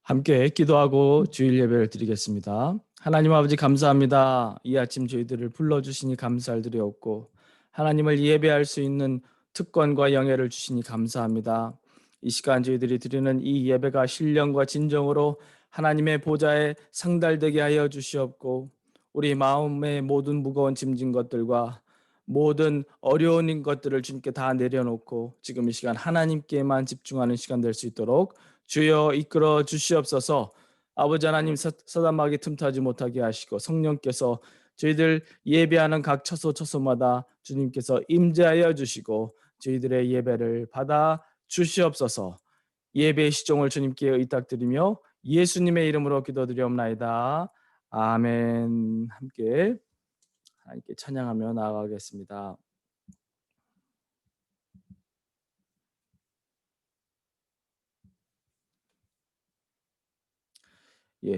함께 기도하고 주일 예배를 드리겠습니다. 하나님 아버지 감사합니다. 이 아침 저희들을 불러주시니 감사를 드리옵고 하나님을 예배할 수 있는 특권과 영예를 주시니 감사합니다. 이 시간 저희들이 드리는 이 예배가 신령과 진정으로 하나님의 보좌에 상달되게 하여 주시옵고 우리 마음의 모든 무거운 짐진 것들과 모든 어려운 것들을 주님께 다 내려놓고 지금 이 시간 하나님께만 집중하는 시간 될 수 있도록 주여 이끌어 주시옵소서. 아버지 하나님, 사단마귀 틈타지 못하게 하시고 성령께서 저희들 예배하는 각 처소처소마다 주님께서 임재하여 주시고 저희들의 예배를 받아 주시옵소서. 예배의 시종을 주님께 의탁드리며 예수님의 이름으로 기도드리옵나이다. 아멘. 함께 하나님께 찬양하며 나아가겠습니다.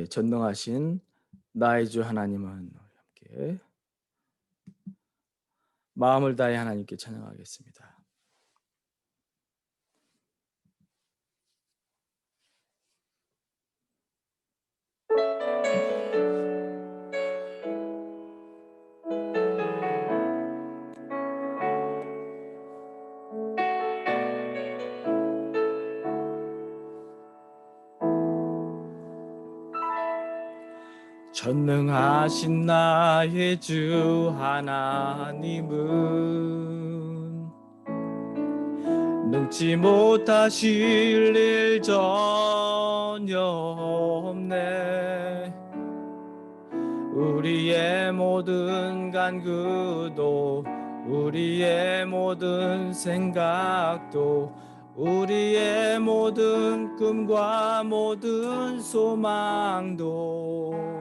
전능하신 나의 주 하나님은, 함께 마음을 다해 하나님께 찬양하겠습니다. 전능하신 나의 주 하나님은 능치 못하실 일 전혀 없네. 우리의 모든 간구도 우리의 모든 생각도 우리의 모든 꿈과 모든 소망도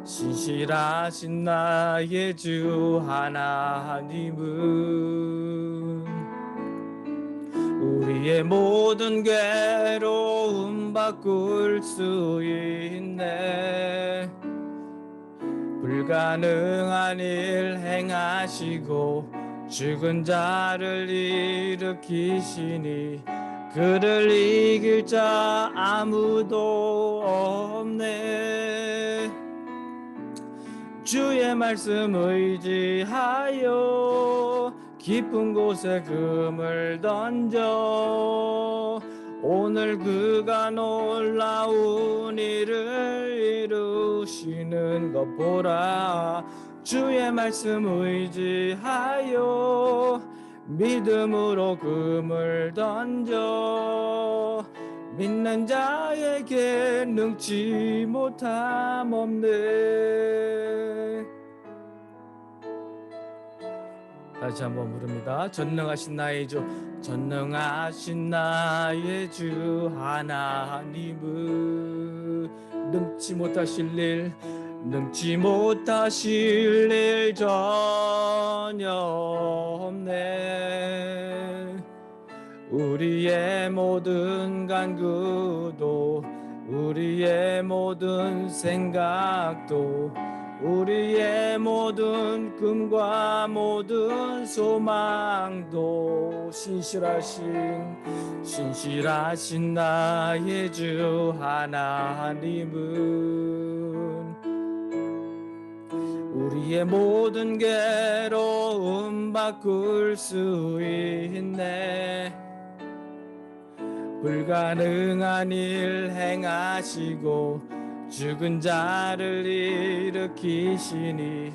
신실하신 나의 주 하나님은 우리의 모든 괴로움 바꿀 수 있네. 불가능한 일 행하시고 죽은 자를 일으키시니 그를 이길 자 아무도 없네. 주의 말씀 의지하여 깊은 곳에 금을 던져 오늘 그가 놀라운 일을 이루시는 것 보라. 주의 말씀 의지하여 믿음으로 금을 던져 믿는 자에게 능치 못함 없네. 다시 한번 부릅니다. 전능하신 나의 주, 전능하신 나의 주 하나님은 능치 못하실 일 전혀 없네. 우리의 모든 간구도 우리의 모든 생각도 우리의 모든 꿈과 모든 소망도 신실하신 나의 주 하나님은 우리의 모든 괴로움 바꿀 수 있네. 불가능한 일 행하시고 죽은 자를 일으키시니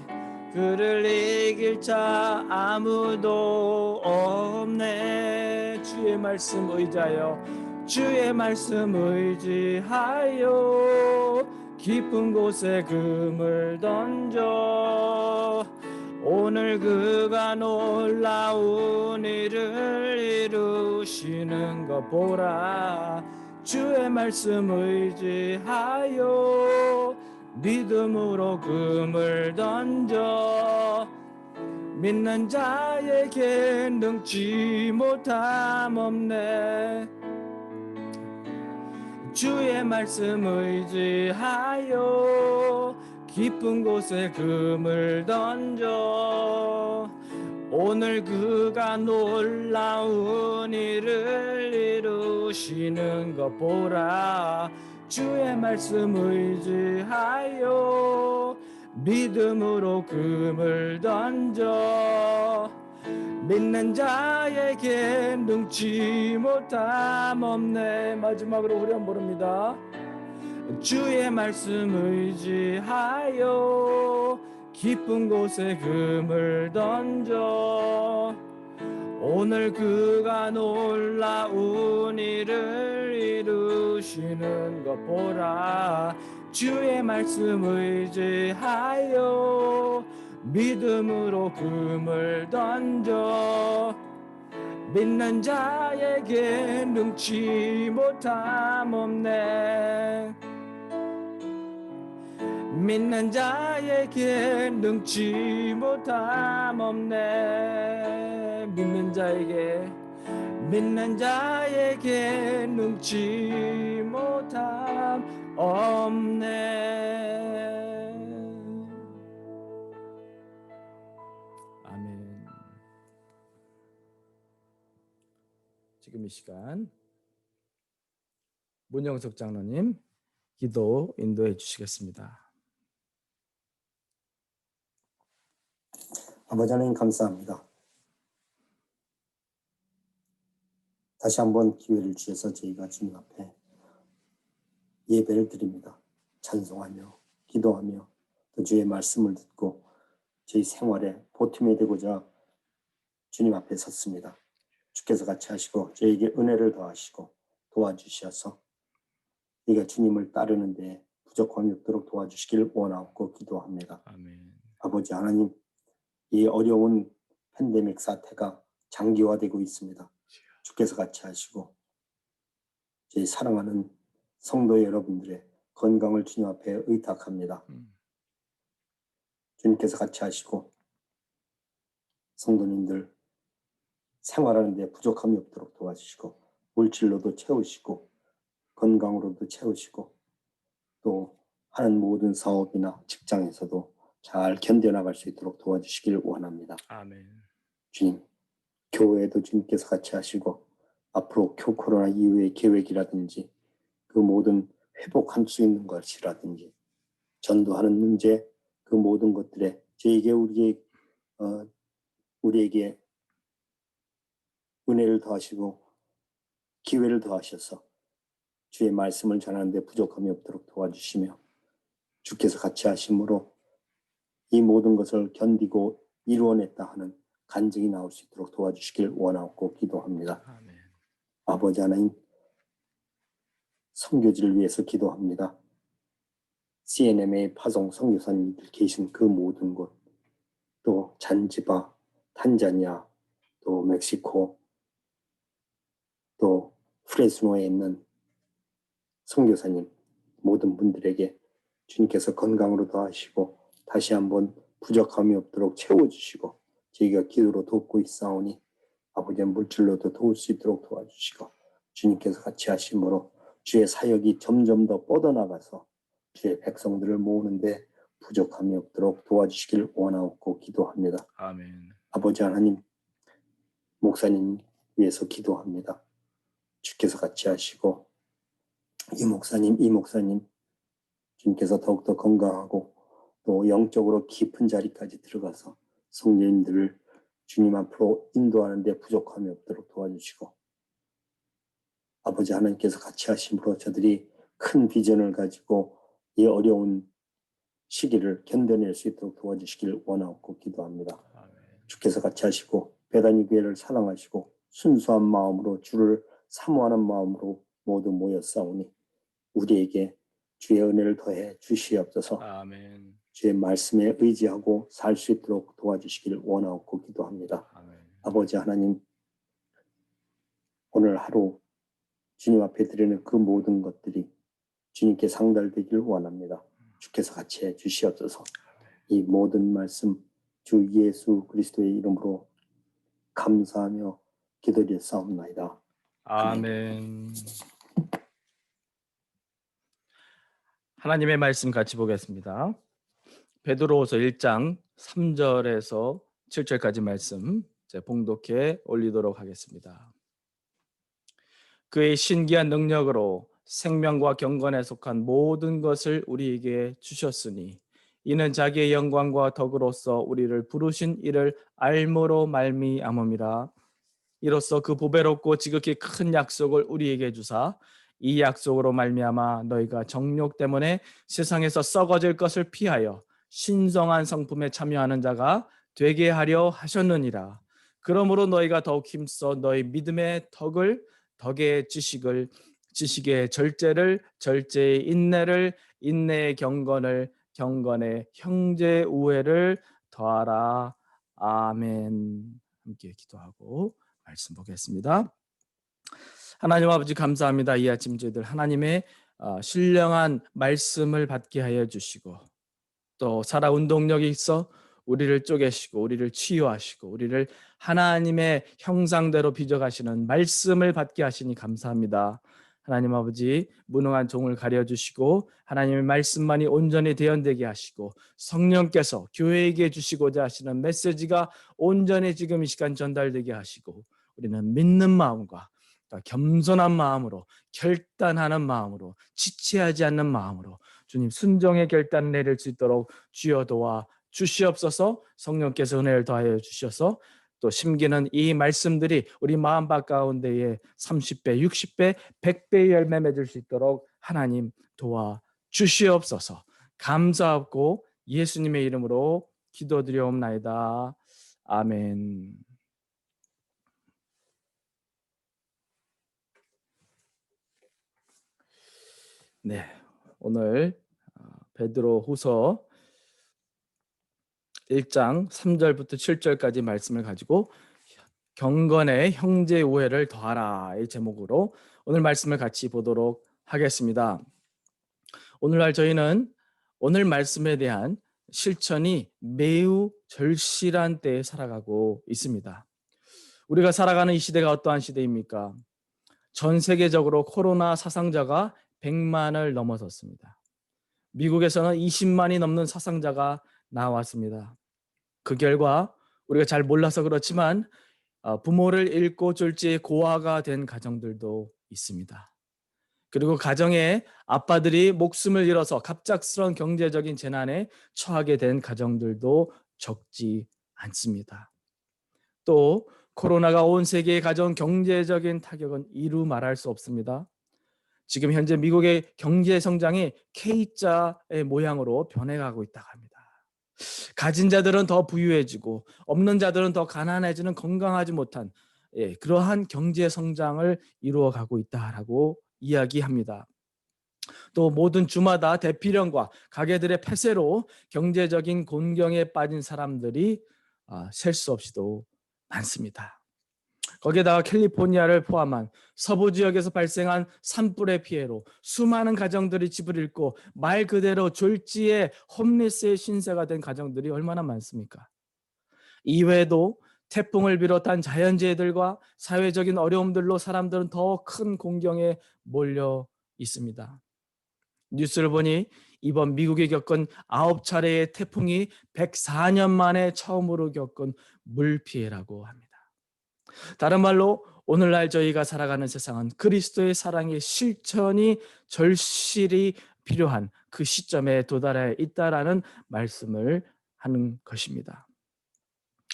그를 이길 자 아무도 없네. 주의 말씀 의지하여 깊은 곳에 금을 던져 오늘 그가 놀라운 일을 이루시는 것 보라. 주의 말씀 의지하여 믿음으로 금을 던져 믿는 자에게 능치 못함 없네. 주의 말씀 의지하여 깊은 곳에 금을 던져 오늘 그가 놀라운 일을 이루시는 것 보라. 주의 말씀 의지하여 믿음으로 금을 던져 믿는 자에게 능치 못함 없네. 마지막으로 후렴 부릅니다. 주의 말씀 의지하여 깊은 곳에 금을 던져 오늘 그가 놀라운 일을 이루시는 것 보라. 주의 말씀 의지하여 믿음으로 금을 던져 믿는 자에게 능치 못함 없네. 믿는 자에게 능치 못함 없네. 믿는 자에게 능치 못함 없네. 아멘. 지금 이 시간 문영석 장로님 기도 인도해 주시겠습니다. 아버지 하나님 감사합니다. 다시 한번 기회를 주셔서 저희가 주님 앞에 예배를 드립니다. 찬송하며 기도하며 또 주의 말씀을 듣고 저희 생활에 보탬이 되고자 주님 앞에 섰습니다. 주께서 같이 하시고 저에게 은혜를 더하시고 도와주셔서 우리가 주님을 따르는 데 부족함이 없도록 도와주시길 원하고 기도합니다. 아멘. 아버지 하나님, 이 어려운 팬데믹 사태가 장기화되고 있습니다. 주께서 같이 하시고 저희 사랑하는 성도 여러분들의 건강을 주님 앞에 의탁합니다. 주님께서 같이 하시고 성도님들 생활하는 데 부족함이 없도록 도와주시고 물질로도 채우시고 건강으로도 채우시고 또 하는 모든 사업이나 직장에서도 잘 견뎌나갈 수 있도록 도와주시길 원합니다. 아멘. 주님, 교회도 주님께서 같이 하시고 앞으로 코로나 이후의 계획이라든지 그 모든 회복할 수 있는 것이라든지 전도하는 문제 그 모든 것들에 저에게 우리에게 은혜를 더하시고 기회를 더하셔서 주의 말씀을 전하는 데 부족함이 없도록 도와주시며 주께서 같이 하심으로 이 모든 것을 견디고 이루어냈다 하는 간증이 나올 수 있도록 도와주시길 원하고 기도합니다. 아멘. 아버지 하나님, 선교지를 위해서 기도합니다. CNMA 파송 선교사님들 계신 그 모든 곳, 또 잔지바, 탄자니아, 또 멕시코, 또 프레스노에 있는 선교사님 모든 분들에게 주님께서 건강으로 더하시고 다시 한번 부족함이 없도록 채워주시고 저희가 기도로 돕고 있사오니 아버지의 물질로도 도울 수 있도록 도와주시고 주님께서 같이 하심으로 주의 사역이 점점 더 뻗어나가서 주의 백성들을 모으는데 부족함이 없도록 도와주시길 원하고 기도합니다. 아멘. 아버지 하나님, 목사님 위해서 기도합니다. 주께서 같이 하시고 이 목사님 주님께서 더욱더 건강하고 또 영적으로 깊은 자리까지 들어가서 성도님들을 주님 앞으로 인도하는 데 부족함이 없도록 도와주시고 아버지 하나님께서 같이 하심으로 저들이 큰 비전을 가지고 이 어려운 시기를 견뎌낼 수 있도록 도와주시길 원하고 기도합니다. 아멘. 주께서 같이 하시고 베다니 교회를 사랑하시고 순수한 마음으로 주를 사모하는 마음으로 모두 모였사오니 우리에게 주의 은혜를 더해 주시옵소서. 아멘. 주의 말씀에 의지하고 살 수 있도록 도와주시기를 원하고 기도합니다. 아멘. 아버지 하나님, 오늘 하루 주님 앞에 드리는 그 모든 것들이 주님께 상달되기를 원합니다. 주께서 같이 해 주시옵소서. 이 모든 말씀 주 예수 그리스도의 이름으로 감사하며 기도드렸사옵나이다. 아멘. 하나님의 말씀 같이 보겠습니다. 베드로후서 1장 3절에서 7절까지 말씀 봉독해 올리도록 하겠습니다. 그의 신기한 능력으로 생명과 경건에 속한 모든 것을 우리에게 주셨으니 이는 자기의 영광과 덕으로서 우리를 부르신 이를 알므로 말미암음이라. 이로써 그 보배롭고 지극히 큰 약속을 우리에게 주사 이 약속으로 말미암아 너희가 정욕 때문에 세상에서 썩어질 것을 피하여 신성한 성품에 참여하는 자가 되게 하려 하셨느니라. 그러므로 너희가 더욱 힘써 너희 믿음의 덕의 지식의 절제를 절제의 인내를 인내의 경건의 형제 우애를 더하라. 아멘. 함께 기도하고 말씀 보겠습니다. 하나님 아버지 감사합니다. 이 아침 저희들 하나님의 신령한 말씀을 받게 하여 주시고 또 살아 운동력이 있어 우리를 쪼개시고 우리를 치유하시고 우리를 하나님의 형상대로 빚어가시는 말씀을 받게 하시니 감사합니다. 하나님 아버지 무능한 종을 가려주시고 하나님의 말씀만이 온전히 대언되게 하시고 성령께서 교회에게 주시고자 하시는 메시지가 온전히 지금 이 시간 전달되게 하시고 우리는 믿는 마음과 겸손한 마음으로 결단하는 마음으로 지체하지 않는 마음으로 주님 순종의 결단을 내릴 수 있도록 주여 도와 주시옵소서. 성령께서 은혜를 더하여 주셔서 또 심기는 이 말씀들이 우리 마음밭 가운데에 30배, 60배, 100배의 열매 맺을 수 있도록 하나님 도와 주시옵소서. 감사하고 예수님의 이름으로 기도드리옵나이다. 아멘. 네, 오늘 베드로후서 1장 3절부터 7절까지 말씀을 가지고 경건의 형제 우애를 더하라의 제목으로 오늘 말씀을 같이 보도록 하겠습니다. 오늘날 저희는 오늘 말씀에 대한 실천이 매우 절실한 때에 살아가고 있습니다. 우리가 살아가는 이 시대가 어떠한 시대입니까? 전 세계적으로 코로나 사상자가 100만을 넘어섰습니다. 미국에서는 20만이 넘는 사상자가 나왔습니다. 그 결과 우리가 잘 몰라서 그렇지만 부모를 잃고 졸지에 고아가 된 가정들도 있습니다. 그리고 가정에 아빠들이 목숨을 잃어서 갑작스러운 경제적인 재난에 처하게 된 가정들도 적지 않습니다. 또 코로나가 온 세계에 가져온 경제적인 타격은 이루 말할 수 없습니다. 지금 현재 미국의 경제 성장이 K자의 모양으로 변해가고 있다고 합니다. 가진 자들은 더 부유해지고 없는 자들은 더 가난해지는 건강하지 못한 그러한 경제 성장을 이루어가고 있다라고 이야기합니다. 또 모든 주마다 대피령과 가게들의 폐쇄로 경제적인 곤경에 빠진 사람들이 셀 수 없이도 많습니다. 거기에다가 캘리포니아를 포함한 서부 지역에서 발생한 산불의 피해로 수많은 가정들이 집을 잃고 말 그대로 졸지에 홈리스의 신세가 된 가정들이 얼마나 많습니까? 이외에도 태풍을 비롯한 자연재해들과 사회적인 어려움들로 사람들은 더 큰 공경에 몰려 있습니다. 뉴스를 보니 이번 미국이 겪은 9차례의 태풍이 104년 만에 처음으로 겪은 물피해라고 합니다. 다른 말로 오늘날 저희가 살아가는 세상은 그리스도의 사랑의 실천이 절실히 필요한 그 시점에 도달해 있다라는 말씀을 하는 것입니다.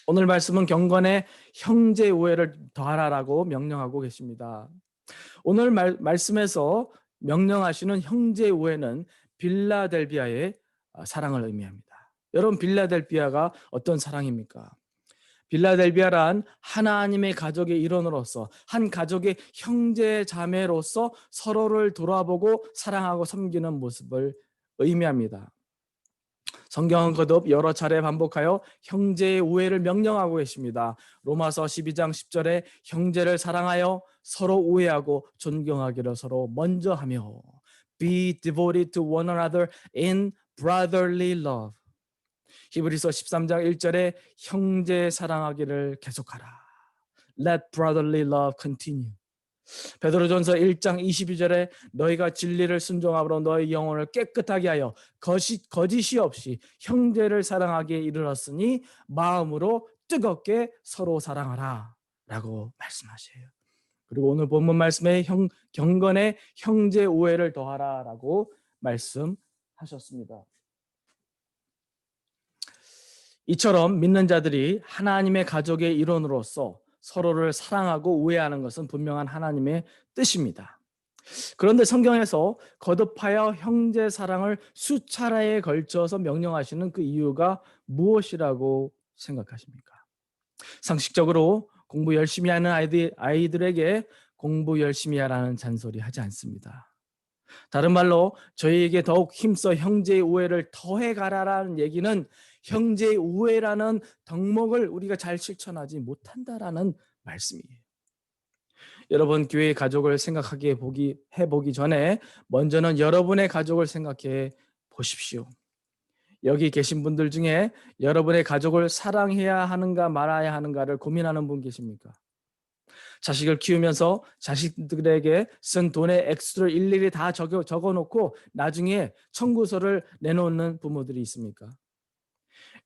오늘 말씀은 경건의 형제 우애를 더하라라고 명령하고 계십니다. 오늘 말씀에서 명령하시는 형제 우애는 빌라델비아의 사랑을 의미합니다. 여러분, 빌라델비아가 어떤 사랑입니까? 빌라델비아란 하나님의 가족의 일원으로서 한 가족의 형제 자매로서 서로를 돌아보고 사랑하고 섬기는 모습을 의미합니다. 성경은 거듭 여러 차례 반복하여 형제의 우애를 명령하고 계십니다. 로마서 12장 10절에 형제를 사랑하여 서로 우애하고 존경하기를 서로 먼저 하며 Be devoted to one another in brotherly love. 히브리서 13장 1절에 형제 사랑하기를 계속하라. Let brotherly love continue. 베드로전서 1장 22절에 너희가 진리를 순종함으로 너희 영혼을 깨끗하게 하여 거짓이 없이 형제를 사랑하기에 이르렀으니 마음으로 뜨겁게 서로 사랑하라 라고 말씀하셔요. 그리고 오늘 본문 말씀에 경건에 형제 우애를 더하라라고 말씀하셨습니다. 이처럼 믿는 자들이 하나님의 가족의 일원으로서 서로를 사랑하고 우애하는 것은 분명한 하나님의 뜻입니다. 그런데 성경에서 거듭하여 형제 사랑을 수차례에 걸쳐서 명령하시는 그 이유가 무엇이라고 생각하십니까? 상식적으로 공부 열심히 하는 아이들에게 공부 열심히 하라는 잔소리 하지 않습니다. 다른 말로 저희에게 더욱 힘써 형제의 우애를 더해 가라라는 얘기는 형제의 우애라는 덕목을 우리가 잘 실천하지 못한다라는 말씀이에요. 여러분 교회의 가족을 해보기 전에 먼저는 여러분의 가족을 생각해 보십시오. 여기 계신 분들 중에 여러분의 가족을 사랑해야 하는가 말아야 하는가를 고민하는 분 계십니까? 자식을 키우면서 자식들에게 쓴 돈의 액수를 일일이 다 적어놓고 나중에 청구서를 내놓는 부모들이 있습니까?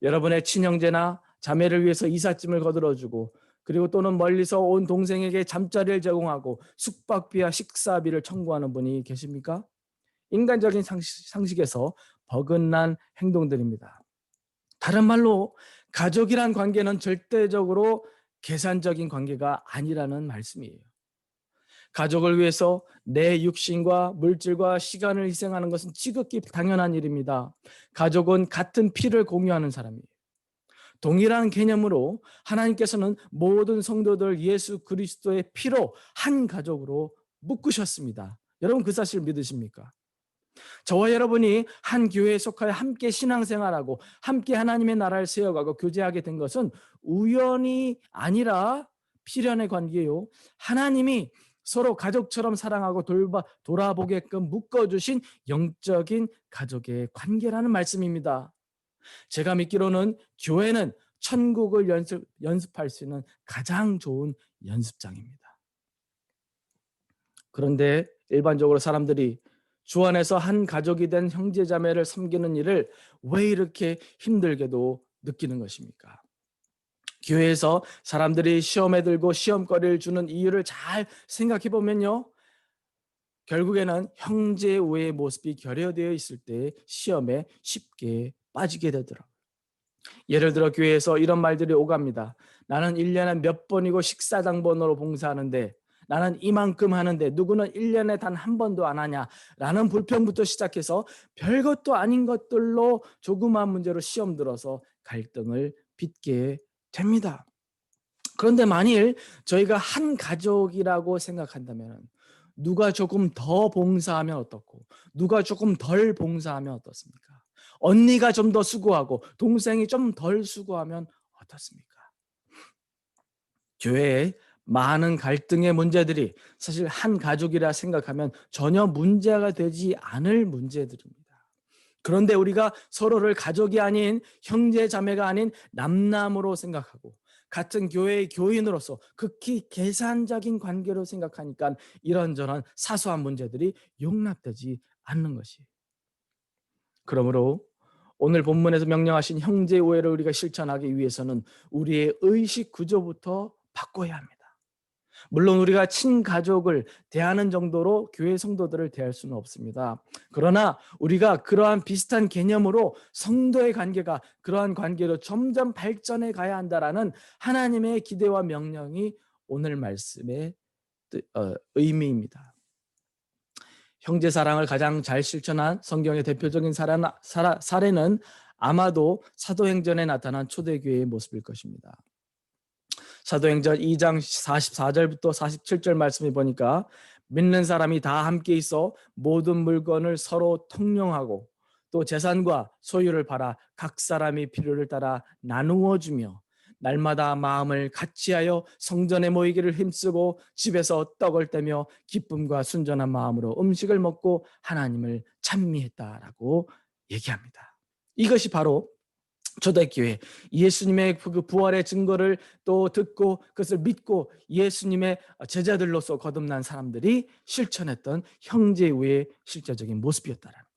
여러분의 친형제나 자매를 위해서 이삿짐을 거들어주고 그리고 또는 멀리서 온 동생에게 잠자리를 제공하고 숙박비와 식사비를 청구하는 분이 계십니까? 인간적인 상식에서 버긋난 행동들입니다. 다른 말로 가족이란 관계는 절대적으로 계산적인 관계가 아니라는 말씀이에요. 가족을 위해서 내 육신과 물질과 시간을 희생하는 것은 지극히 당연한 일입니다. 가족은 같은 피를 공유하는 사람이에요. 동일한 개념으로 하나님께서는 모든 성도들 예수 그리스도의 피로 한 가족으로 묶으셨습니다. 여러분 그 사실 믿으십니까? 저와 여러분이 한 교회에 속하여 함께 신앙생활하고 함께 하나님의 나라를 세워가고 교제하게 된 것은 우연이 아니라 필연의 관계요. 하나님이 서로 가족처럼 사랑하고 돌아보게끔 묶어주신 영적인 가족의 관계라는 말씀입니다. 제가 믿기로는 교회는 천국을 연습할 수 있는 가장 좋은 연습장입니다. 그런데 일반적으로 사람들이 주 안에서 한 가족이 된 형제자매를 섬기는 일을 왜 이렇게 힘들게도 느끼는 것입니까? 교회에서 사람들이 시험에 들고 시험거리를 주는 이유를 잘 생각해 보면요. 결국에는 형제 우애의 모습이 결여되어 있을 때 시험에 쉽게 빠지게 되더라고요. 예를 들어 교회에서 이런 말들이 오갑니다. 나는 1년에 몇 번이고 식사당번으로 봉사하는데 나는 이만큼 하는데 누구는 1년에 단 한 번도 안 하냐 라는 불평부터 시작해서 별것도 아닌 것들로 조그마한 문제로 시험 들어서 갈등을 빚게 됩니다. 그런데 만일 저희가 한 가족이라고 생각한다면 누가 조금 더 봉사하면 어떻고 누가 조금 덜 봉사하면 어떻습니까? 언니가 좀 더 수고하고 동생이 좀 덜 수고하면 어떻습니까? 교회에 많은 갈등의 문제들이 사실 한 가족이라 생각하면 전혀 문제가 되지 않을 문제들입니다. 그런데 우리가 서로를 가족이 아닌 형제 자매가 아닌 남남으로 생각하고 같은 교회의 교인으로서 극히 계산적인 관계로 생각하니까 이런저런 사소한 문제들이 용납되지 않는 것이에요. 그러므로 오늘 본문에서 명령하신 형제 우애를 우리가 실천하기 위해서는 우리의 의식 구조부터 바꿔야 합니다. 물론 우리가 친가족을 대하는 정도로 교회 성도들을 대할 수는 없습니다. 그러나 우리가 그러한 비슷한 개념으로 성도의 관계가 그러한 관계로 점점 발전해 가야 한다라는 하나님의 기대와 명령이 오늘 말씀의 의미입니다. 형제 사랑을 가장 잘 실천한 성경의 대표적인 사례는 아마도 사도행전에 나타난 초대교회의 모습일 것입니다. 사도행전 2장 44절부터 47절 말씀을 보니까 믿는 사람이 다 함께 있어 모든 물건을 서로 통용하고 또 재산과 소유를 팔아 각 사람이 필요를 따라 나누어 주며 날마다 마음을 같이하여 성전에 모이기를 힘쓰고 집에서 떡을 떼며 기쁨과 순전한 마음으로 음식을 먹고 하나님을 찬미했다라고 얘기합니다. 이것이 바로 초대교회 예수님의 그 부활의 증거를 또 듣고 그것을 믿고 예수님의 제자들로서 거듭난 사람들이 실천했던 형제의 실제적인 모습이었다라는 거예요.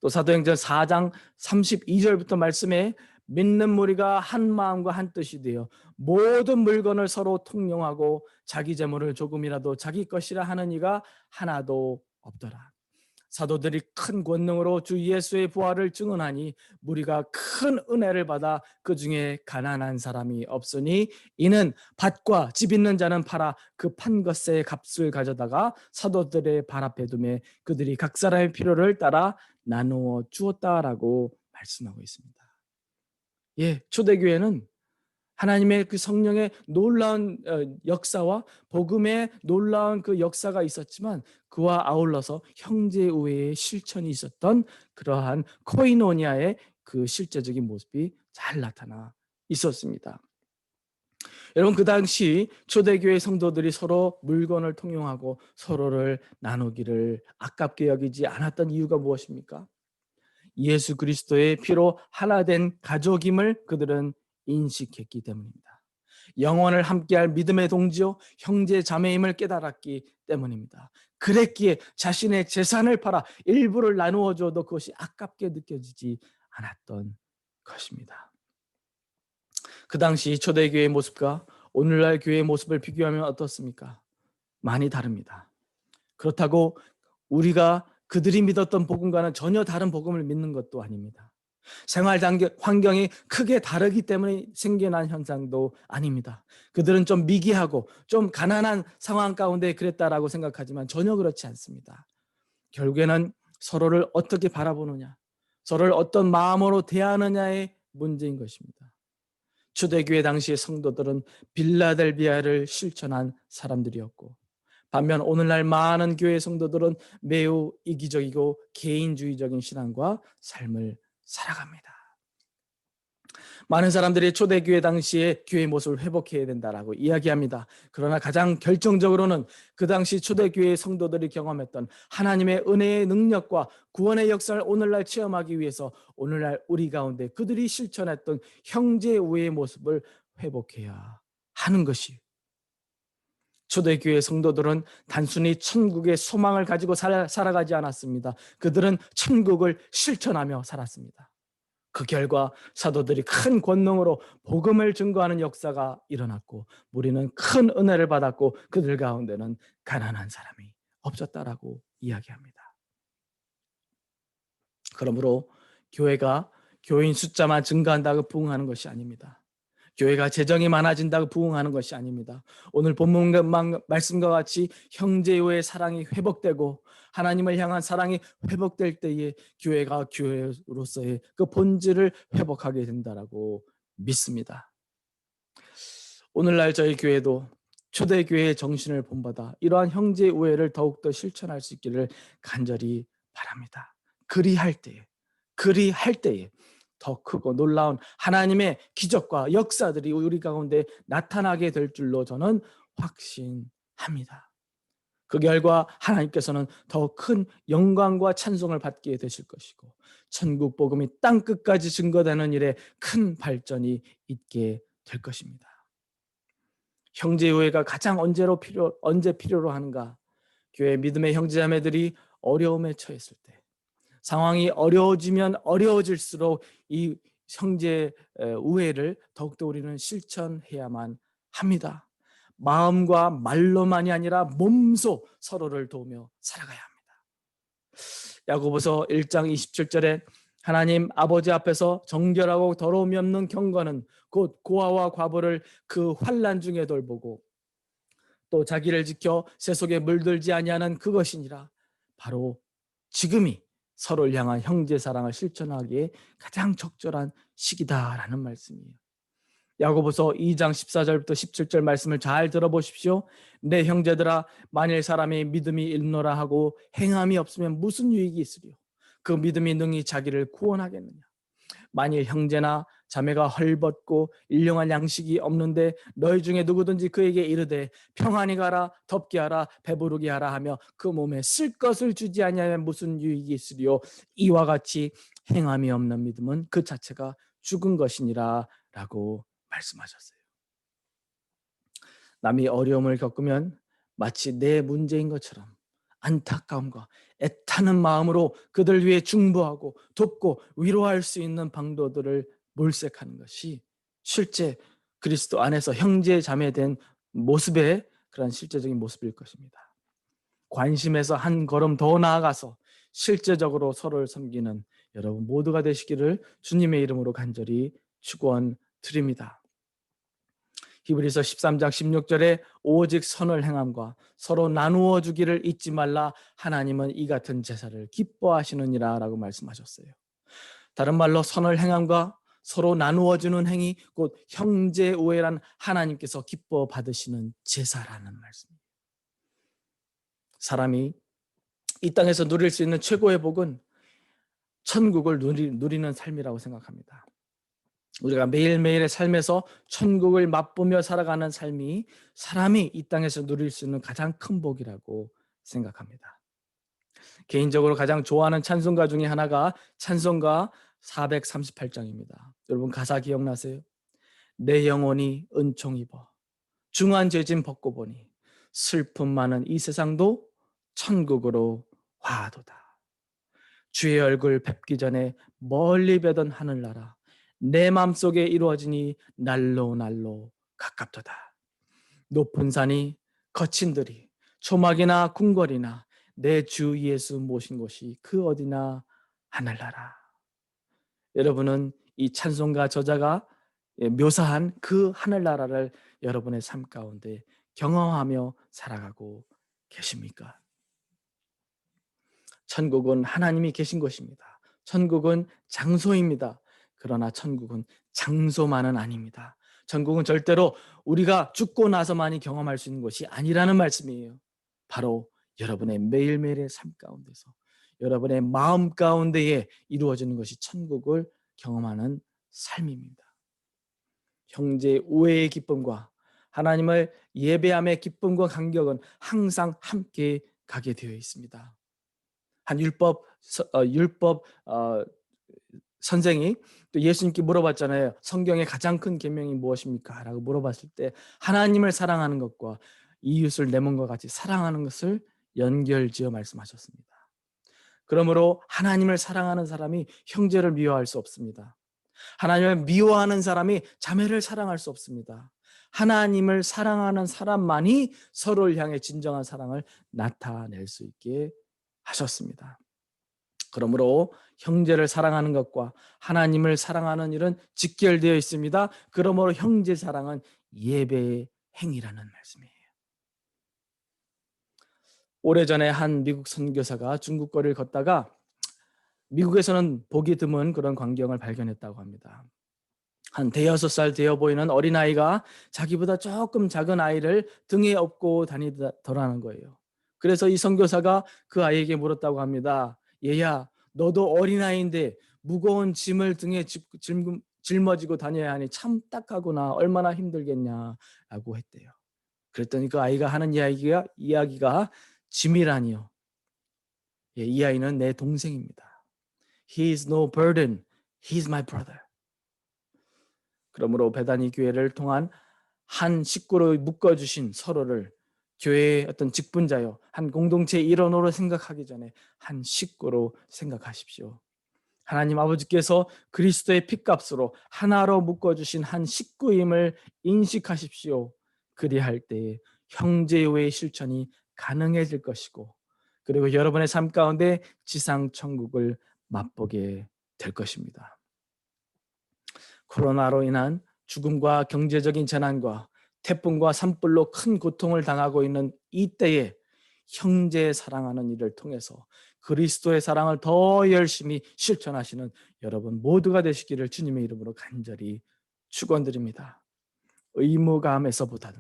또 사도행전 4장 32절부터 말씀에 믿는 무리가 한 마음과 한 뜻이 되어 모든 물건을 서로 통용하고 자기 재물을 조금이라도 자기 것이라 하는 이가 하나도 없더라. 사도들이 큰 권능으로 주 예수의 부활을 증언하니 무리가 큰 은혜를 받아 그 중에 가난한 사람이 없으니 이는 밭과 집 있는 자는 팔아 그 판 것의 값을 가져다가 사도들의 발 앞에 두매 그들이 각 사람의 필요를 따라 나누어 주었다라고 말씀하고 있습니다. 예, 초대교회는 하나님의 그 성령의 놀라운 역사와 복음의 놀라운 그 역사가 있었지만 그와 아울러서 형제 우애의 실천이 있었던 그러한 코이노니아의 그 실제적인 모습이 잘 나타나 있었습니다. 여러분, 그 당시 초대교회 성도들이 서로 물건을 통용하고 서로를 나누기를 아깝게 여기지 않았던 이유가 무엇입니까? 예수 그리스도의 피로 하나 된 가족임을 그들은 인식했기 때문입니다. 영원을 함께할 믿음의 동지요 형제 자매임을 깨달았기 때문입니다. 그랬기에 자신의 재산을 팔아 일부를 나누어 줘도 그것이 아깝게 느껴지지 않았던 것입니다. 그 당시 초대교회의 모습과 오늘날 교회의 모습을 비교하면 어떻습니까? 많이 다릅니다. 그렇다고 우리가 그들이 믿었던 복음과는 전혀 다른 복음을 믿는 것도 아닙니다. 생활 환경이 크게 다르기 때문에 생겨난 현상도 아닙니다. 그들은 좀 미개하고 좀 가난한 상황 가운데 그랬다라고 생각하지만 전혀 그렇지 않습니다. 결국에는 서로를 어떻게 바라보느냐, 서로를 어떤 마음으로 대하느냐의 문제인 것입니다. 초대교회 당시의 성도들은 빌라델비아를 실천한 사람들이었고 반면 오늘날 많은 교회 성도들은 매우 이기적이고 개인주의적인 신앙과 삶을 살아갑니다. 많은 사람들이 초대교회 당시의 교회 모습을 회복해야 된다라고 이야기합니다. 그러나 가장 결정적으로는 그 당시 초대교회 성도들이 경험했던 하나님의 은혜의 능력과 구원의 역사를 오늘날 체험하기 위해서 오늘날 우리 가운데 그들이 실천했던 형제 우애의 모습을 회복해야 하는 것이 초대교회 성도들은 단순히 천국의 소망을 가지고 살아가지 않았습니다. 그들은 천국을 실천하며 살았습니다. 그 결과 사도들이 큰 권능으로 복음을 증거하는 역사가 일어났고 무리는 큰 은혜를 받았고 그들 가운데는 가난한 사람이 없었다라고 이야기합니다. 그러므로 교회가 교인 숫자만 증가한다고 부흥하는 것이 아닙니다. 교회가 재정이 많아진다고 부흥하는 것이 아닙니다. 오늘 본문 말씀과 같이 형제의 사랑이 회복되고 하나님을 향한 사랑이 회복될 때에 교회가 교회로서의 그 본질을 회복하게 된다라고 믿습니다. 오늘날 저희 교회도 초대교회의 정신을 본받아 이러한 형제 우애를 더욱더 실천할 수 있기를 간절히 바랍니다. 그리할 때에 더 크고 놀라운 하나님의 기적과 역사들이 우리 가운데 나타나게 될 줄로 저는 확신합니다. 그 결과 하나님께서는 더 큰 영광과 찬송을 받게 되실 것이고 천국 복음이 땅 끝까지 증거되는 일에 큰 발전이 있게 될 것입니다. 형제우애가 가장 언제 필요로 하는가? 교회 믿음의 형제자매들이 어려움에 처했을 때, 상황이 어려워지면 어려워질수록 이 형제 우애를 더욱더 우리는 실천해야만 합니다. 마음과 말로만이 아니라 몸소 서로를 도우며 살아가야 합니다. 야고보서 1장 27절에 하나님 아버지 앞에서 정결하고 더러움이 없는 경건은 곧 고아와 과부를 그 환난 중에 돌보고 또 자기를 지켜 세속에 물들지 아니하는 그것이니라. 바로 지금이 서로를 향한 형제 사랑을 실천하기에 가장 적절한 시기다라는 말씀이에요. 야고보서 2장 14절부터 17절 말씀을 잘 들어보십시오. 내 형제들아 만일 사람의 믿음이 있노라 하고 행함이 없으면 무슨 유익이 있으리요? 그 믿음이 능히 자기를 구원하겠느냐? 만일 형제나 자매가 헐벗고 일용할 양식이 없는데 너희 중에 누구든지 그에게 이르되 평안히 가라 덥게 하라 배부르게 하라 하며 그 몸에 쓸 것을 주지 아니하면 무슨 유익이 있으리요? 이와 같이 행함이 없는 믿음은 그 자체가 죽은 것이니라 라고 말씀하셨어요. 남이 어려움을 겪으면 마치 내 문제인 것처럼 안타까움과 애타는 마음으로 그들 위해 중보하고 돕고 위로할 수 있는 방도들을 몰색하는 것이 실제 그리스도 안에서 형제 자매된 모습의 그런 실제적인 모습일 것입니다. 관심에서 한 걸음 더 나아가서 실제적으로 서로를 섬기는 여러분 모두가 되시기를 주님의 이름으로 간절히 축원드립니다. 히브리서 13장 16절에 오직 선을 행함과 서로 나누어 주기를 잊지 말라 하나님은 이 같은 제사를 기뻐하시느니라 라고 말씀하셨어요. 다른 말로 선을 행함과 서로 나누어 주는 행위 곧 형제 우애란 하나님께서 기뻐 받으시는 제사라는 말씀입니다. 사람이 이 땅에서 누릴 수 있는 최고의 복은 천국을 누리는 삶이라고 생각합니다. 우리가 매일매일의 삶에서 천국을 맛보며 살아가는 삶이 사람이 이 땅에서 누릴 수 있는 가장 큰 복이라고 생각합니다. 개인적으로 가장 좋아하는 찬송가 중에 하나가 찬송가 438장입니다. 여러분 가사 기억나세요? 내 영혼이 은총 입어 중한 죄짐 벗고 보니 슬픔 많은 이 세상도 천국으로 화도다. 주의 얼굴 뵙기 전에 멀리 뵈던 하늘나라 내 맘속에 이루어지니 날로 날로 가깝도다. 높은 산이 거친 들이 초막이나 궁궐이나 내 주 예수 모신 곳이 그 어디나 하늘나라. 여러분은 이 찬송가 저자가 묘사한 그 하늘나라를 여러분의 삶 가운데 경험하며 살아가고 계십니까? 천국은 하나님이 계신 곳입니다. 천국은 장소입니다. 그러나 천국은 장소만은 아닙니다. 천국은 절대로 우리가 죽고 나서만이 경험할 수 있는 것이 아니라는 말씀이에요. 바로 여러분의 매일매일의 삶 가운데서 여러분의 마음 가운데에 이루어지는 것이 천국을 경험하는 삶입니다. 형제 우애의 기쁨과 하나님을 예배함의 기쁨과 감격은 항상 함께 가게 되어 있습니다. 한 율법 선생이 또 예수님께 물어봤잖아요. 성경의 가장 큰 계명이 무엇입니까? 라고 물어봤을 때 하나님을 사랑하는 것과 이웃을 내 몸과 같이 사랑하는 것을 연결지어 말씀하셨습니다. 그러므로 하나님을 사랑하는 사람이 형제를 미워할 수 없습니다. 하나님을 미워하는 사람이 자매를 사랑할 수 없습니다. 하나님을 사랑하는 사람만이 서로를 향해 진정한 사랑을 나타낼 수 있게 하셨습니다. 그러므로 형제를 사랑하는 것과 하나님을 사랑하는 일은 직결되어 있습니다. 그러므로 형제 사랑은 예배의 행위라는 말씀이에요. 오래전에 한 미국 선교사가 중국 거리를 걷다가 미국에서는 보기 드문 그런 광경을 발견했다고 합니다. 한 대여섯 살 되어 보이는 어린아이가 자기보다 조금 작은 아이를 등에 업고 다니더라는 거예요. 그래서 이 선교사가 그 아이에게 물었다고 합니다. 얘야, 너도 어린아이인데 무거운 짐을 등에 짊어지고 다녀야 하니 참 딱하구나. 얼마나 힘들겠냐라고 했대요. 그랬더니 그 아이가 하는 이야기가 짐이라니요. 예, 이 아이는 내 동생입니다. He is no burden. He is my brother. 그러므로 베다니 교회를 통한 한 식구로 묶어주신 서로를 교회의 어떤 직분자요, 한 공동체의 일원으로 생각하기 전에 한 식구로 생각하십시오. 하나님 아버지께서 그리스도의 핏값으로 하나로 묶어주신 한 식구임을 인식하십시오. 그리할 때에 형제의 실천이 가능해질 것이고, 그리고 여러분의 삶 가운데 지상 천국을 맛보게 될 것입니다. 코로나로 인한 죽음과 경제적인 재난과 태풍과 산불로 큰 고통을 당하고 있는 이때에 형제 사랑하는 일을 통해서 그리스도의 사랑을 더 열심히 실천하시는 여러분 모두가 되시기를 주님의 이름으로 간절히 축원드립니다. 의무감에서보다는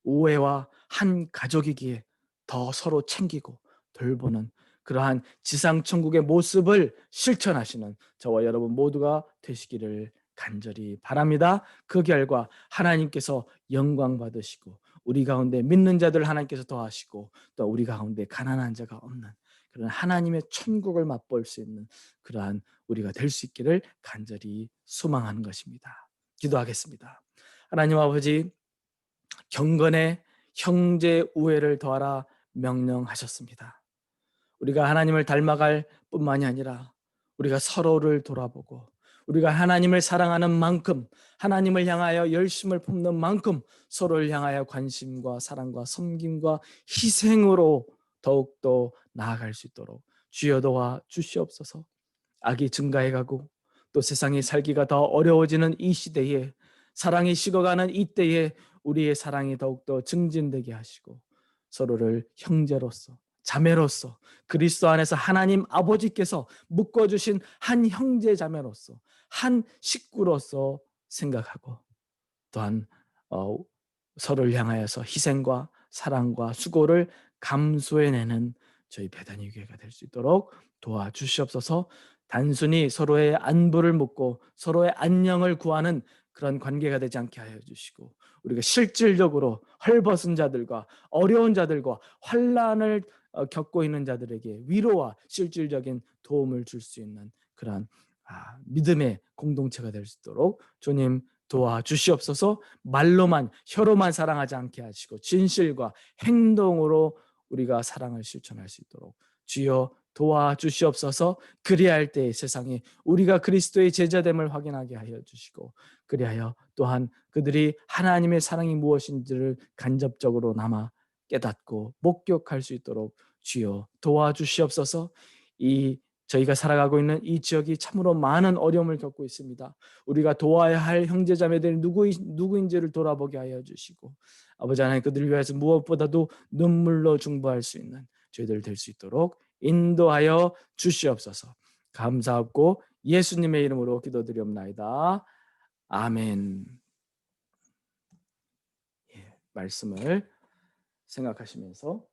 우애와 한 가족이기에 더 서로 챙기고 돌보는 그러한 지상천국의 모습을 실천하시는 저와 여러분 모두가 되시기를 간절히 바랍니다. 그 결과 하나님께서 영광 받으시고 우리 가운데 믿는 자들 하나님께서 더하시고 또 우리 가운데 가난한 자가 없는 그런 하나님의 천국을 맛볼 수 있는 그러한 우리가 될 수 있기를 간절히 소망하는 것입니다. 기도하겠습니다. 하나님 아버지, 경건에 형제 우애를 더하라 명령하셨습니다. 우리가 하나님을 닮아갈 뿐만이 아니라 우리가 서로를 돌아보고 우리가 하나님을 사랑하는 만큼, 하나님을 향하여 열심을 품는 만큼 서로를 향하여 관심과 사랑과 섬김과 희생으로 더욱더 나아갈 수 있도록 주여 도와 주시옵소서. 악이 증가해가고 또 세상의 살기가 더 어려워지는 이 시대에, 사랑이 식어가는 이 때에 우리의 사랑이 더욱더 증진되게 하시고 서로를 형제로서 자매로서 그리스도 안에서 하나님 아버지께서 묶어주신 한 형제 자매로서 한 식구로서 생각하고 또한 서로를 향하여서 희생과 사랑과 수고를 감수해내는 저희 배단위 교회가 될 수 있도록 도와주시옵소서. 단순히 서로의 안부를 묻고 서로의 안녕을 구하는 그런 관계가 되지 않게 하여 주시고 우리가 실질적으로 헐벗은 자들과 어려운 자들과 환난을 겪고 있는 자들에게 위로와 실질적인 도움을 줄 수 있는 그러한 믿음의 공동체가 될 수 있도록 주님 도와주시옵소서. 말로만 혀로만 사랑하지 않게 하시고 진실과 행동으로 우리가 사랑을 실천할 수 있도록 주여 도와주시옵소서. 그리할 때 세상에 우리가 그리스도의 제자됨을 확인하게 하여 주시고 그리하여 또한 그들이 하나님의 사랑이 무엇인지를 간접적으로 남아 깨닫고 목격할 수 있도록 주여 도와주시옵소서. 저희가 살아가고 있는 이 지역이 참으로 많은 어려움을 겪고 있습니다. 우리가 도와야 할 형제자매들이 누구인지를 돌아보게 하여 주시고 아버지 하나님 그들을 위해서 무엇보다도 눈물로 중보할 수 있는 저희들 될 수 있도록 인도하여 주시옵소서. 감사하고 예수님의 이름으로 기도드리옵나이다. 아멘. 말씀을 생각하시면서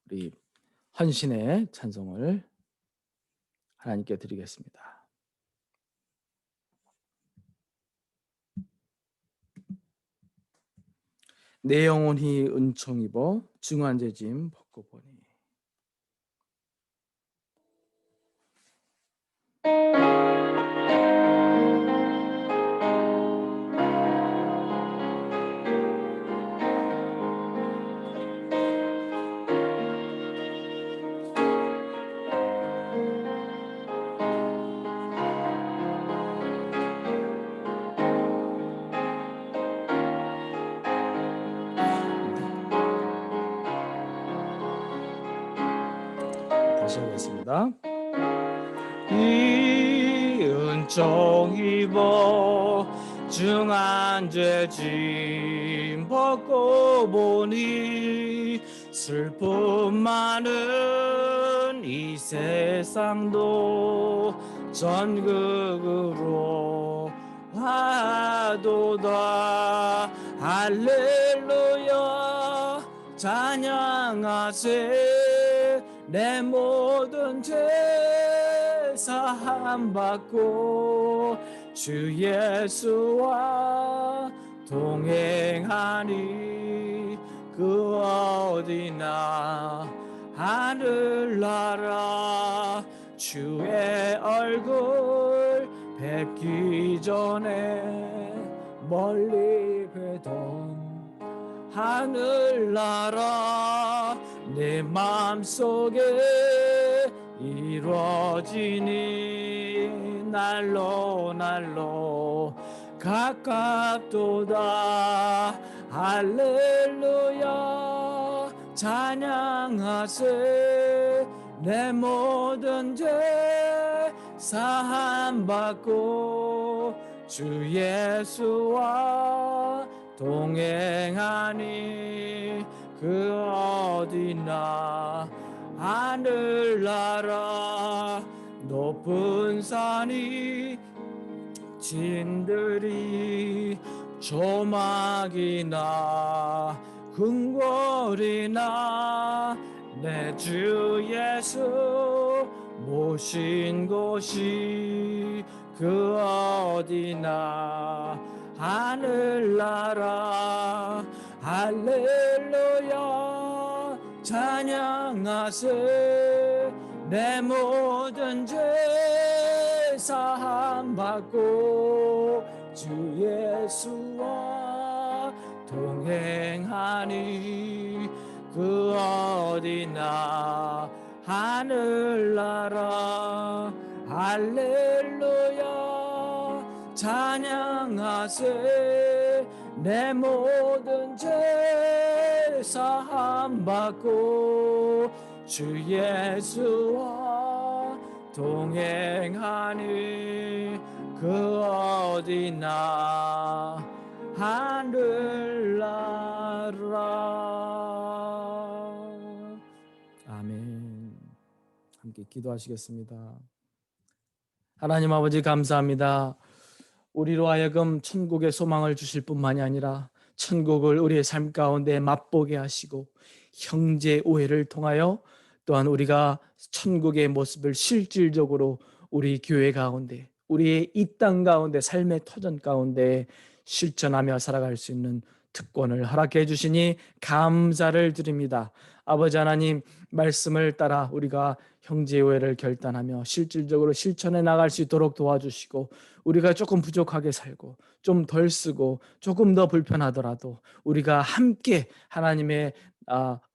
우리 헌신의 찬송을 하나님께 드리겠습니다. 내 영혼이 은총 입어 중한 죄짐 벗고 보니. 다시 하겠습니다. 이 은총 입어 중한 죄짐 벗고 보니 슬픔 많은 이 세상도 전극으로 화도다. 할렐루야 찬양하세. 내 모든 죄 사함 받고 주 예수와 동행하니 그 어디나 하늘나라 주의 얼굴 뵙기 전에 멀리 뵈던 하늘나라 내 맘속에 이루어지니 날로 날로 가깝도다. 할렐루야 찬양하세. 내 모든 죄 사함 받고 주 예수와 동행하니 그 어디나 하늘나라 높은 산이 진들이 조막이나 궁궐이나 내 주 예수 모신 곳이 그 어디나 하늘나라. 할렐루야 찬양하세. 내 모든 죄 사함 받고 주 예수와 동행하니 그 어디나 하늘나라 할렐루야 찬양하세 내 모든 죄 사함 받고 주 예수와 동행하니 그 어디나 하늘나라. 아멘. 함께 기도하시겠습니다. 하나님 아버지 감사합니다. 우리로 하여금 천국의 소망을 주실 뿐만이 아니라 천국을 우리의 삶 가운데 맛보게 하시고 형제 우애를 통하여 또한 우리가 천국의 모습을 실질적으로 우리 교회 가운데 우리의 이 땅 가운데 삶의 터전 가운데 실천하며 살아갈 수 있는 특권을 허락해 주시니 감사를 드립니다. 아버지 하나님 말씀을 따라 우리가 형제우애를 결단하며 실질적으로 실천해 나갈 수 있도록 도와주시고 우리가 조금 부족하게 살고 좀 덜 쓰고 조금 더 불편하더라도 우리가 함께 하나님의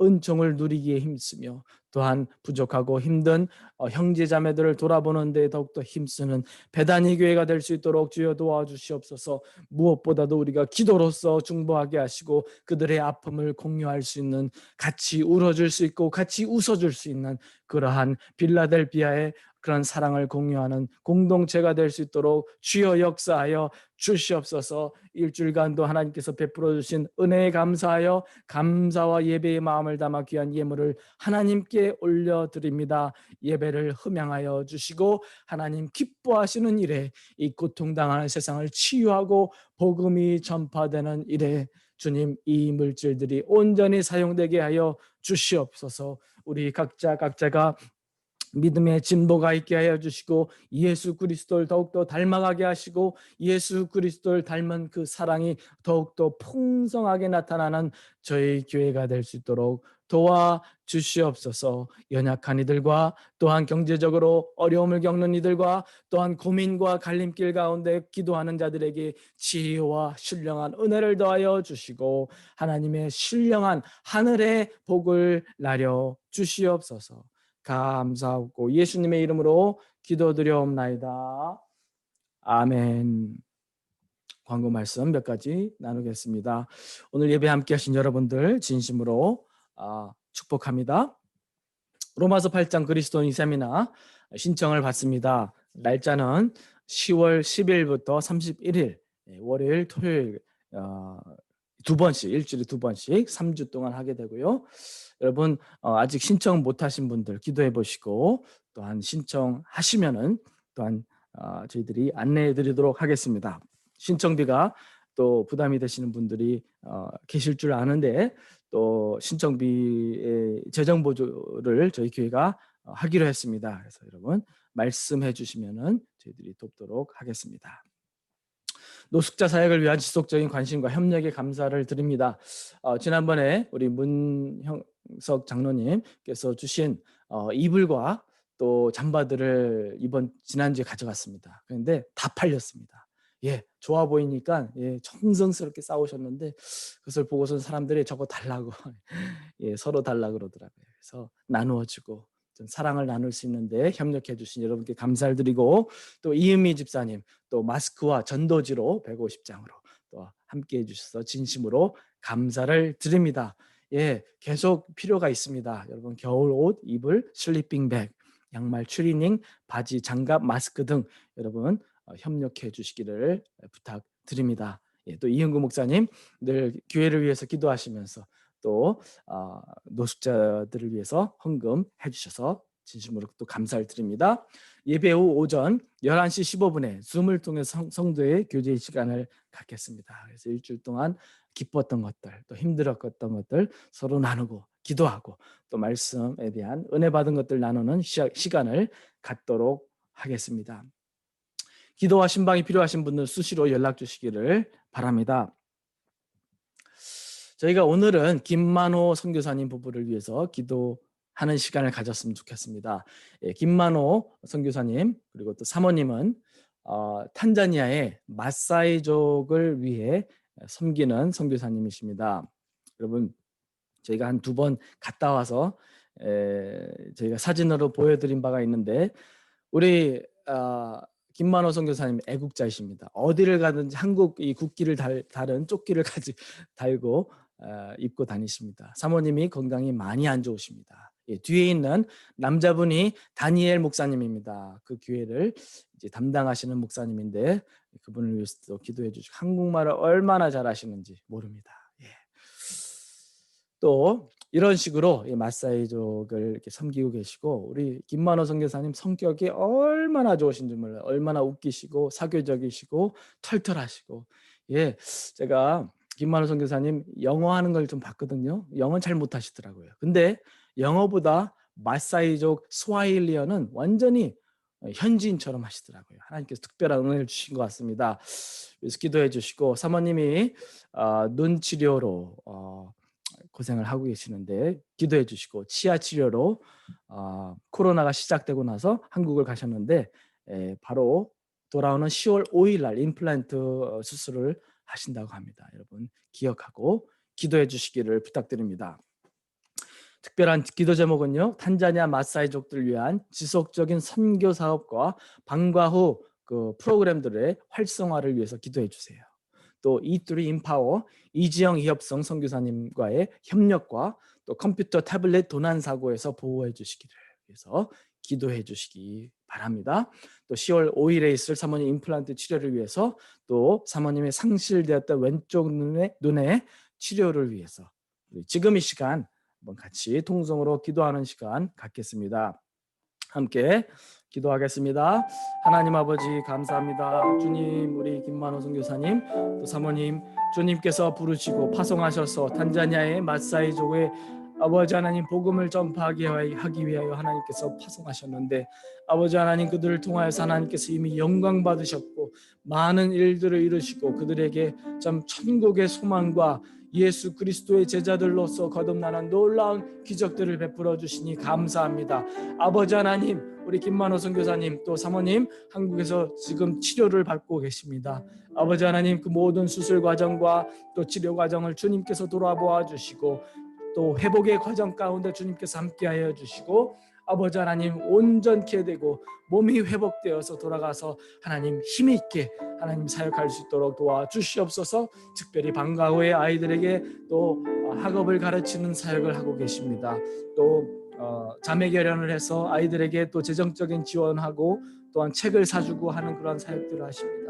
은총을 누리기에 힘쓰며 또한 부족하고 힘든 형제자매들을 돌아보는 데 더욱더 힘쓰는 베다니 교회가 될 수 있도록 주여 도와주시옵소서. 무엇보다도 우리가 기도로서 중보하게 하시고 그들의 아픔을 공유할 수 있는 같이 울어줄 수 있고 같이 웃어줄 수 있는 그러한 빌라델비아의 그런 사랑을 공유하는 공동체가 될 수 있도록 주여 역사하여 주시옵소서. 일주일간도 하나님께서 베풀어 주신 은혜에 감사하여 감사와 예배의 마음을 담아 귀한 예물을 하나님께 올려드립니다. 예배를 흠양하여 주시고 하나님 기뻐하시는 일에 이 고통당하는 세상을 치유하고 복음이 전파되는 일에 주님 이 물질들이 온전히 사용되게 하여 주시옵소서. 우리 각자가 믿음의 진보가 있게 하여 주시고 예수 그리스도를 더욱더 닮아가게 하시고 예수 그리스도를 닮은 그 사랑이 더욱더 풍성하게 나타나는 저희 교회가 될 수 있도록 도와주시옵소서. 연약한 이들과 또한 경제적으로 어려움을 겪는 이들과 또한 고민과 갈림길 가운데 기도하는 자들에게 지혜와 신령한 은혜를 더하여 주시고 하나님의 신령한 하늘의 복을 나려 주시옵소서. 감사하고 예수님의 이름으로 기도드려옵나이다. 아멘. 광고 말씀 몇 가지 나누겠습니다. 오늘 예배 함께 하신 여러분들 진심으로 축복합니다. 로마서 8장 그리스도인 세미나 신청을 받습니다. 날짜는 10월 10일부터 31일 월요일 토요일 두 번씩 일주일에 두 번씩 3주 동안 하게 되고요. 여러분 아직 신청 못하신 분들 기도해 보시고 또한 신청하시면은 또한 저희들이 안내해 드리도록 하겠습니다. 신청비가 또 부담이 되시는 분들이 계실 줄 아는데 또 신청비의 재정 보조를 저희 교회가 하기로 했습니다. 그래서 여러분 말씀해 주시면은 저희들이 돕도록 하겠습니다. 노숙자 사역을 위한 지속적인 관심과 협력에 감사를 드립니다. 지난번에 우리 문형석 장로님께서 주신 이불과 또 잠바들을 지난주에 가져갔습니다. 그런데 다 팔렸습니다. 예, 좋아 보이니까 정성스럽게 싸우셨는데 그것을 보고선 사람들이 저거 달라고 서로 달라고 그러더라고요. 그래서 나누어주고 좀 사랑을 나눌 수 있는데 협력해 주신 여러분께 감사를 드리고 또 이은미 집사님 또 마스크와 전도지로 150장으로 또 함께 해주셔서 진심으로 감사를 드립니다. 예, 계속 필요가 있습니다. 여러분 겨울 옷, 이불, 슬리핑백, 양말, 추리닝, 바지, 장갑, 마스크 등 여러분 협력해 주시기를 부탁드립니다. 예, 또 이은구 목사님 늘 교회를 위해서 기도하시면서 또 노숙자들을 위해서 헌금해 주셔서 진심으로 또 감사를 드립니다. 예배 후 오전 11시 15분에 줌을 통해 성도의 교제 시간을 갖겠습니다. 그래서 일주일 동안 기뻤던 것들 또 힘들었던 것들 서로 나누고 기도하고 또 말씀에 대한 은혜 받은 것들 나누는 시간을 갖도록 하겠습니다. 기도와 신방이 필요하신 분들 수시로 연락 주시기를 바랍니다. 저희가 오늘은 김만호 선교사님 부부를 위해서 기도하는 시간을 가졌으면 좋겠습니다. 김만호 선교사님 그리고 또 사모님은 탄자니아의 마사이족을 위해 섬기는 선교사님이십니다. 여러분 저희가 한 2번 갔다 와서 저희가 사진으로 보여드린 바가 있는데 우리 김만호 선교사님 애국자이십니다. 어디를 가든지 한국 이 국기를 다른 조끼를 달고 입고 다니십니다. 사모님이 건강이 많이 안 좋으십니다. 뒤에 있는 남자분이 다니엘 목사님입니다. 그 교회를 이제 담당하시는 목사님인데 그분을 위해서 기도해 주시고 한국말을 얼마나 잘하시는지 모릅니다. 또 이런 식으로 이 마사이족을 이렇게 섬기고 계시고 우리 김만호 선교사님 성격이 얼마나 좋으신지 몰라요. 얼마나 웃기시고 사교적이시고 털털하시고 제가 김만호 선교사님 영어 하는 걸 좀 봤거든요. 영어는 잘 못하시더라고요. 근데 영어보다 마사이족 스와힐리어는 완전히 현지인처럼 하시더라고요. 하나님께서 특별한 은혜를 주신 것 같습니다. 그래서 기도해 주시고 사모님이 눈 치료로 고생을 하고 계시는데 기도해 주시고 치아 치료로 코로나가 시작되고 나서 한국을 가셨는데 바로 돌아오는 10월 5일 날 임플란트 수술을 하신다고 합니다. 여러분 기억하고 기도해 주시기를 부탁드립니다. 특별한 기도 제목은요. 탄자니아 마사이족들을 위한 지속적인 선교 사업과 방과 후 그 프로그램들의 활성화를 위해서 기도해 주세요. 또 E3 인파워 이지영 이협성 선교사님과의 협력과 또 컴퓨터 태블릿 도난 사고에서 보호해 주시기를 위해서 기도해 주시기 바랍니다. 또 10월 5일에 있을 사모님 임플란트 치료를 위해서 또 사모님의 상실되었던 왼쪽 눈의 치료를 위해서 지금 이 시간 한번 같이 통성으로 기도하는 시간 갖겠습니다. 함께 기도하겠습니다. 하나님 아버지 감사합니다. 주님 우리 김만호 선교사님 또 사모님 주님께서 부르시고 파송하셔서 탄자니아의 마사이족의 아버지 하나님 복음을 전파하기 위하여 하나님께서 파송하셨는데 아버지 하나님 그들을 통하여서 하나님께서 이미 영광 받으셨고 많은 일들을 이루시고 그들에게 참 천국의 소망과 예수 그리스도의 제자들로서 거듭나는 놀라운 기적들을 베풀어 주시니 감사합니다. 아버지 하나님 우리 김만호 선교사님 또 사모님 한국에서 지금 치료를 받고 계십니다. 아버지 하나님 그 모든 수술 과정과 또 치료 과정을 주님께서 돌아보아 주시고 또 회복의 과정 가운데 주님께서 함께하여 주시고 아버지 하나님 온전케 되고 몸이 회복되어서 돌아가서 하나님 힘이 있게 하나님 사역할 수 있도록 도와주시옵소서. 특별히 방과 후에 아이들에게 또 학업을 가르치는 사역을 하고 계십니다. 또 자매 결연을 해서 아이들에게 또 재정적인 지원하고 또한 책을 사주고 하는 그런 사역들을 하십니다.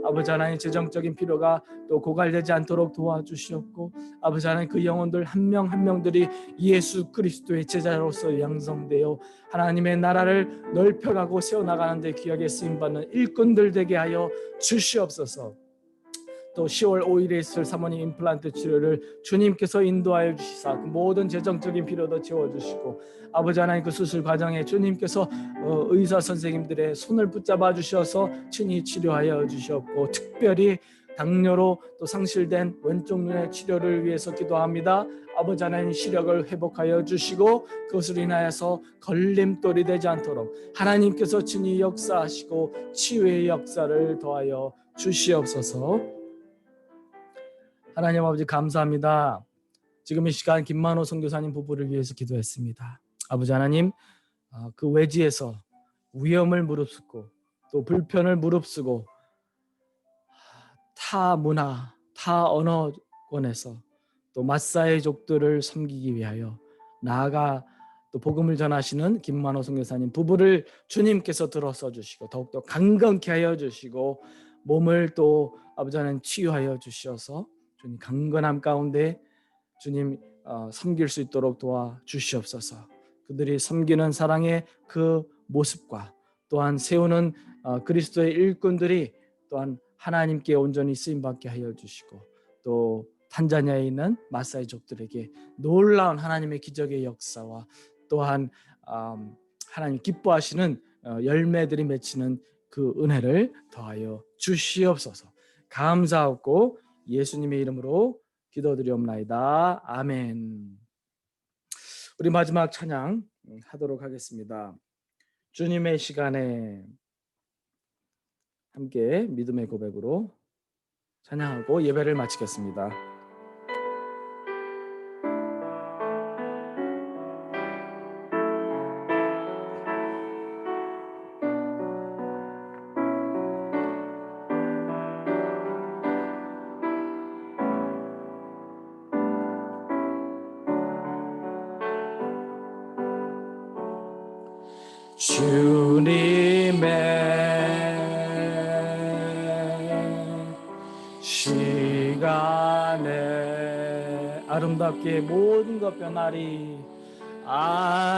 아버지 하나님 재정적인 필요가 또 고갈되지 않도록 도와주시옵고 아버지 하나님 그 영혼들 한 명 한 명들이 예수 그리스도의 제자로서 양성되어 하나님의 나라를 넓혀가고 세워나가는 데 귀하게 쓰임받는 일꾼들 되게 하여 주시옵소서. 또 10월 5일에 있을 사모님 임플란트 치료를 주님께서 인도하여 주시사 그 모든 재정적인 필요도 채워주시고 아버지 하나님 그 수술 과정에 주님께서 의사 선생님들의 손을 붙잡아 주셔서 친히 치료하여 주시옵고 특별히 당뇨로 또 상실된 왼쪽 눈의 치료를 위해서 기도합니다. 아버지 하나님 시력을 회복하여 주시고 그것으로 인하여서 걸림돌이 되지 않도록 하나님께서 친히 역사하시고 치유의 역사를 더하여 주시옵소서. 하나님 아버지 감사합니다. 지금 이 시간 김만호 선교사님 부부를 위해서 기도했습니다. 아버지 하나님 그 외지에서 위험을 무릅쓰고 또 불편을 무릅쓰고 타 문화, 타 언어권에서 또 마사이족들을 섬기기 위하여 나아가 또 복음을 전하시는 김만호 선교사님 부부를 주님께서 들어서 주시고 더욱더 강건케 하여 주시고 몸을 또 아버지 하나님 치유하여 주셔서 주님 강건함 가운데 주님 섬길 수 있도록 도와주시옵소서. 그들이 섬기는 사랑의 그 모습과 또한 세우는 그리스도의 일꾼들이 또한 하나님께 온전히 쓰임받게 하여 주시고 또 탄자니아에 있는 마사이족들에게 놀라운 하나님의 기적의 역사와 또한 하나님 기뻐하시는 열매들이 맺히는 그 은혜를 더하여 주시옵소서. 감사하고 예수님의 이름으로 기도드리옵나이다. 아멘. 우리 마지막 찬양 하도록 하겠습니다. 주님의 시간에 함께 믿음의 고백으로 찬양하고 예배를 마치겠습니다. 주님의 시간에 아름답게 모든 것 변하리. 아름답게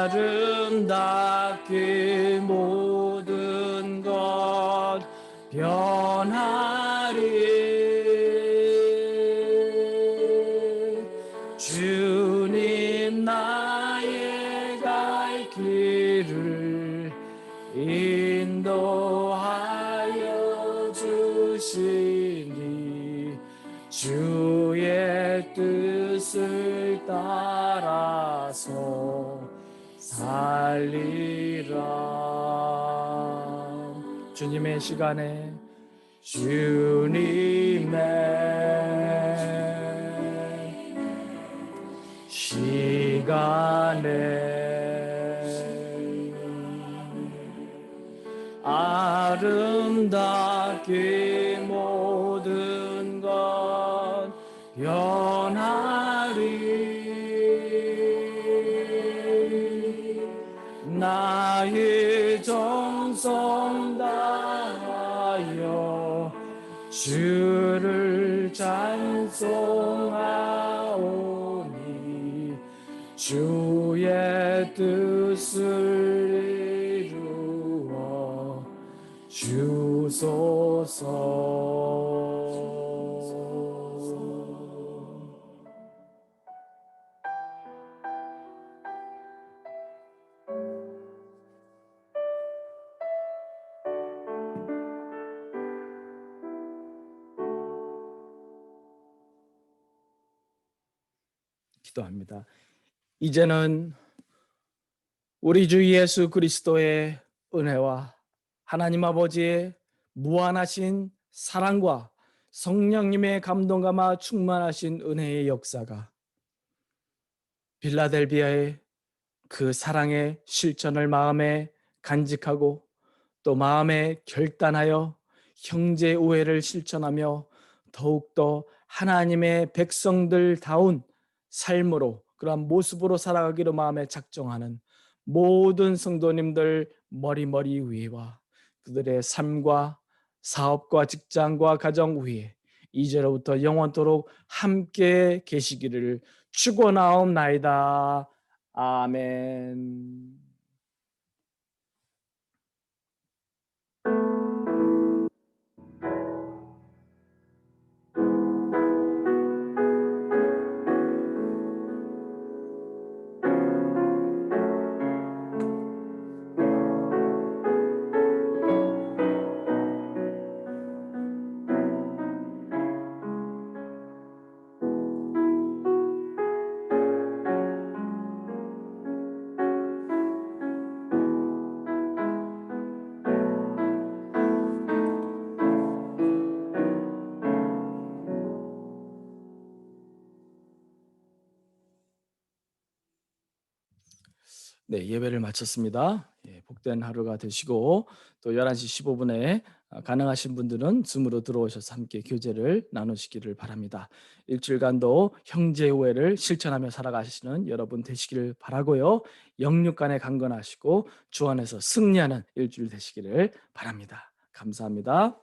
모든 것 변하리. 주님 나의 갈 길을 인도하여 주시니 주의 뜻을 따라서 살리라. 주님의 시간에 주님의 시간에 아름답게 모든 것 변하리. 나의 정성 다하여 주를 찬송하오니 주의 뜻을 이루어 주소서. 기도합니다. 이제는 우리 주 예수 그리스도의 은혜와 하나님 아버지의 무한하신 사랑과 성령님의 감동감화 충만하신 은혜의 역사가 빌라델비아의 그 사랑의 실천을 마음에 간직하고 또 마음에 결단하여 형제 우애를 실천하며 더욱더 하나님의 백성들다운 삶으로 그러한 모습으로 살아가기로 마음에 작정하는 모든 성도님들 머리머리 위에와 그들의 삶과 사업과 직장과 가정 위에 이제로부터 영원토록 함께 계시기를 축원하옵나이다. 아멘. 네, 예배를 마쳤습니다. 복된 하루가 되시고 또 11시 15분에 가능하신 분들은 줌으로 들어오셔서 함께 교제를 나누시기를 바랍니다. 일주일간도 형제 우애를 실천하며 살아가시는 여러분 되시기를 바라고요. 영육간에 강건하시고 주 안에서 승리하는 일주일 되시기를 바랍니다. 감사합니다.